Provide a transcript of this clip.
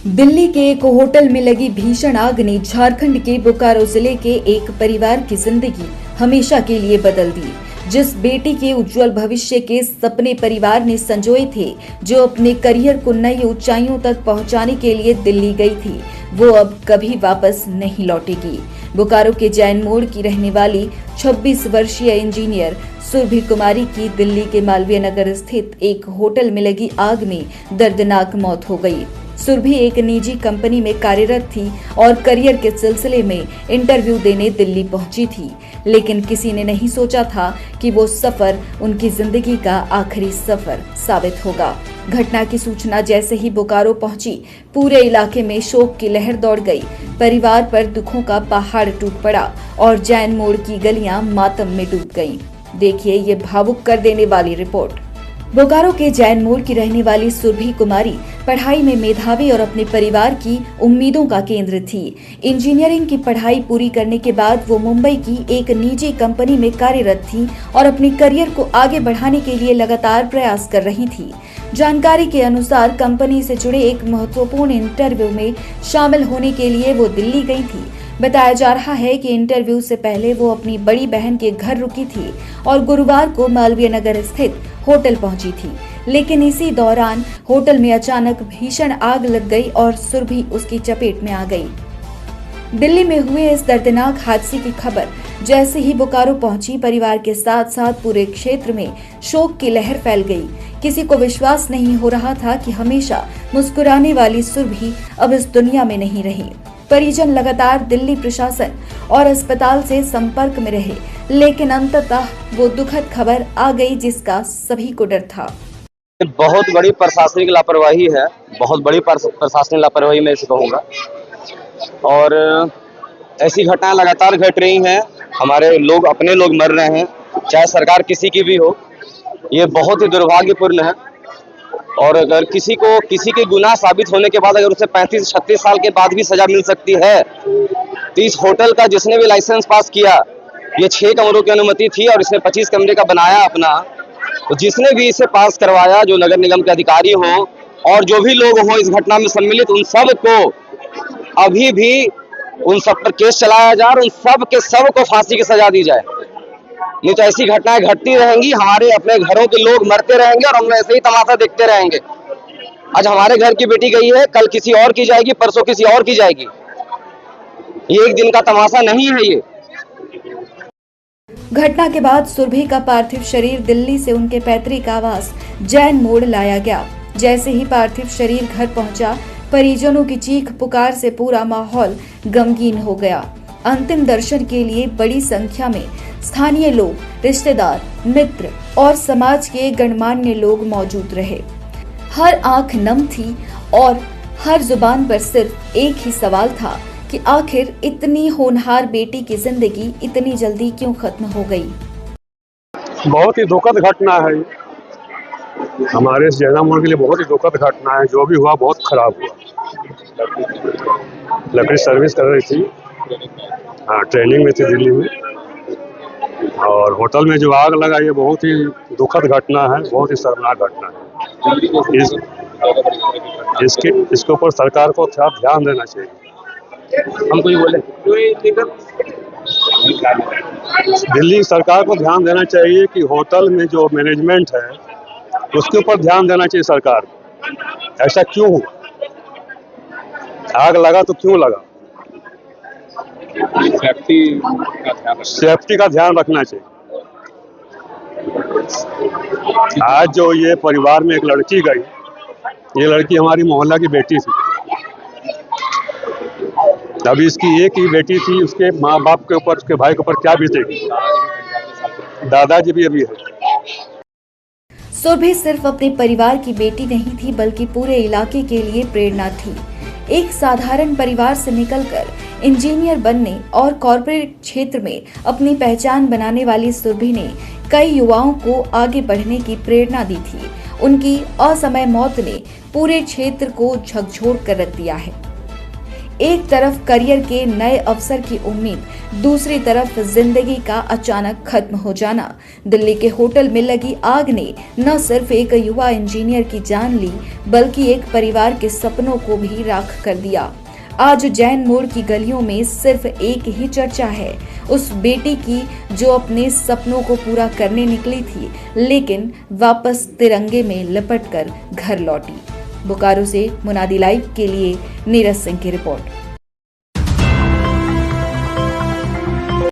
दिल्ली के एक होटल में लगी भीषण आग ने झारखंड के बोकारो जिले के एक परिवार की जिंदगी हमेशा के लिए बदल दी। जिस बेटी के उज्जवल भविष्य के सपने परिवार ने संजोए थे, जो अपने करियर को नई ऊंचाइयों तक पहुंचाने के लिए दिल्ली गई थी, वो अब कभी वापस नहीं लौटेगी। बोकारो के जैन मोड़ की रहने वाली 26 वर्षीय इंजीनियर सुरभि कुमारी की दिल्ली के मालवीय नगर स्थित एक होटल में लगी आग में दर्दनाक मौत हो गई। सुरभि एक निजी कंपनी में कार्यरत थी और करियर के सिलसिले में इंटरव्यू देने दिल्ली पहुंची थी, लेकिन किसी ने नहीं सोचा था कि वो सफर उनकी जिंदगी का आखिरी सफर साबित होगा। घटना की सूचना जैसे ही बोकारो पहुंची, पूरे इलाके में शोक की लहर दौड़ गई। परिवार पर दुखों का पहाड़ टूट पड़ा और जैन मोड़ की गलियां मातम में डूब गईं। देखिए ये भावुक कर देने वाली रिपोर्ट। बोकारो के जैन मोड़ की रहने वाली सुरभि कुमारी पढ़ाई में मेधावी और अपने परिवार की उम्मीदों का केंद्र थी। इंजीनियरिंग की पढ़ाई पूरी करने के बाद वो मुंबई की एक निजी कंपनी में कार्यरत थी और अपने करियर को आगे बढ़ाने के लिए लगातार प्रयास कर रही थी। जानकारी के अनुसार कंपनी से जुड़े एक महत्वपूर्ण इंटरव्यू में शामिल होने के लिए वो दिल्ली गई थी। बताया जा रहा है कि इंटरव्यू से पहले वो अपनी बड़ी बहन के घर रुकी थी और गुरुवार को मालवीय नगर स्थित होटल पहुंची थी, लेकिन इसी दौरान होटल में अचानक भीषण आग लग गई और सुरभि उसकी चपेट में आ गई। दिल्ली में हुए इस दर्दनाक हादसे की खबर जैसे ही बोकारो पहुंची, परिवार के साथ साथ पूरे क्षेत्र में शोक की लहर फैल गई। किसी को विश्वास नहीं हो रहा था कि हमेशा मुस्कुराने वाली सुरभि अब इस दुनिया में नहीं रही। परिजन लगातार दिल्ली प्रशासन और अस्पताल से संपर्क में रहे, लेकिन अंततः वो दुखद खबर आ गई जिसका सभी को डर था। बहुत बड़ी प्रशासनिक लापरवाही है, बहुत बड़ी प्रशासनिक लापरवाही मैं इसे कहूँगा। और ऐसी घटनाएं लगातार घट रही हैं। हमारे लोग, अपने लोग मर रहे हैं, चाहे सरकार किसी की भी हो। ये बहुत ही दुर्भाग्यपूर्ण है। और अगर किसी के गुनाह साबित होने के बाद अगर उसे 35-36 साल के बाद भी सजा मिल सकती है, तो इस होटल का जिसने भी लाइसेंस पास किया, ये 6 कमरों की अनुमति थी और इसने 25 कमरे का बनाया अपना, तो जिसने भी इसे पास करवाया, जो नगर निगम के अधिकारी हों और जो भी लोग हों इस घटना में सम्मिलित, उन सब को अभी भी उन सब पर केस चलाया जाए और उन सब के सब को फांसी की सजा दी जाए। नहीं तो ऐसी घटनाएं घटती रहेंगी, हमारे अपने घरों के लोग मरते रहेंगे और हम ऐसे ही तमाशा देखते रहेंगे। आज हमारे घर की बेटी गई है, कल किसी और की जाएगी, परसों किसी और की जाएगी। ये एक दिन का तमाशा नहीं है। ये घटना के बाद सुरभि का पार्थिव शरीर दिल्ली से उनके पैतृक आवास जैन मोड़ लाया गया। जैसे ही पार्थिव शरीर घर पहुंचा, परिजनों की चीख पुकार से पूरा माहौल गमगीन हो गया। अंतिम दर्शन के लिए बड़ी संख्या में स्थानीय लोग, रिश्तेदार, मित्र और समाज के गणमान्य लोग मौजूद रहे। हर आंख नम थी और हर जुबान पर सिर्फ एक ही सवाल था कि आखिर इतनी होनहार बेटी की जिंदगी इतनी जल्दी क्यों खत्म हो गई। बहुत ही दुखद घटना है। हमारे जैन मोड़ के लिए बहुत ही दुखद घटना है। जो भी हुआ बहुत खराब हुआ। लकड़ी सर्विस कर रही थी, ट्रेनिंग में थी दिल्ली में, और होटल में जो आग लगा, ये बहुत ही दुखद घटना है, बहुत ही शर्मनाक घटना है। इसके ऊपर सरकार को थोड़ा ध्यान देना चाहिए। हमको ये बोले, दिल्ली सरकार को ध्यान देना चाहिए कि होटल में जो मैनेजमेंट है उसके ऊपर ध्यान देना चाहिए सरकार को। ऐसा क्यों हुआ? आग लगा तो क्यों लगा? सेफ्टी का ध्यान रखना चाहिए। आज जो ये परिवार में एक लड़की गई, ये लड़की हमारी मोहल्ला की बेटी थी। अभी इसकी एक ही बेटी थी, उसके माँ बाप के ऊपर, उसके भाई के ऊपर क्या बीतेगी? दादाजी भी अभी है। सुरभि सिर्फ अपने परिवार की बेटी नहीं थी, बल्कि पूरे इलाके के लिए प्रेरणा थी। एक साधारण परिवार से निकलकर इंजीनियर बनने और कॉर्पोरेट क्षेत्र में अपनी पहचान बनाने वाली सुरभि ने कई युवाओं को आगे बढ़ने की प्रेरणा दी थी। उनकी असमय मौत ने पूरे क्षेत्र को झकझोर कर रख दिया है। एक तरफ करियर के नए अवसर की उम्मीद, दूसरी तरफ जिंदगी का अचानक खत्म हो जाना। दिल्ली के होटल में लगी आग ने न सिर्फ एक युवा इंजीनियर की जान ली, बल्कि एक परिवार के सपनों को भी राख कर दिया। आज जैन मोड़ की गलियों में सिर्फ एक ही चर्चा है, उस बेटी की जो अपने सपनों को पूरा करने निकली थी, लेकिन वापस तिरंगे में लिपटकर घर लौटी। बोकारो से मुनादी लाइव के लिए नीरज सिंह की रिपोर्ट।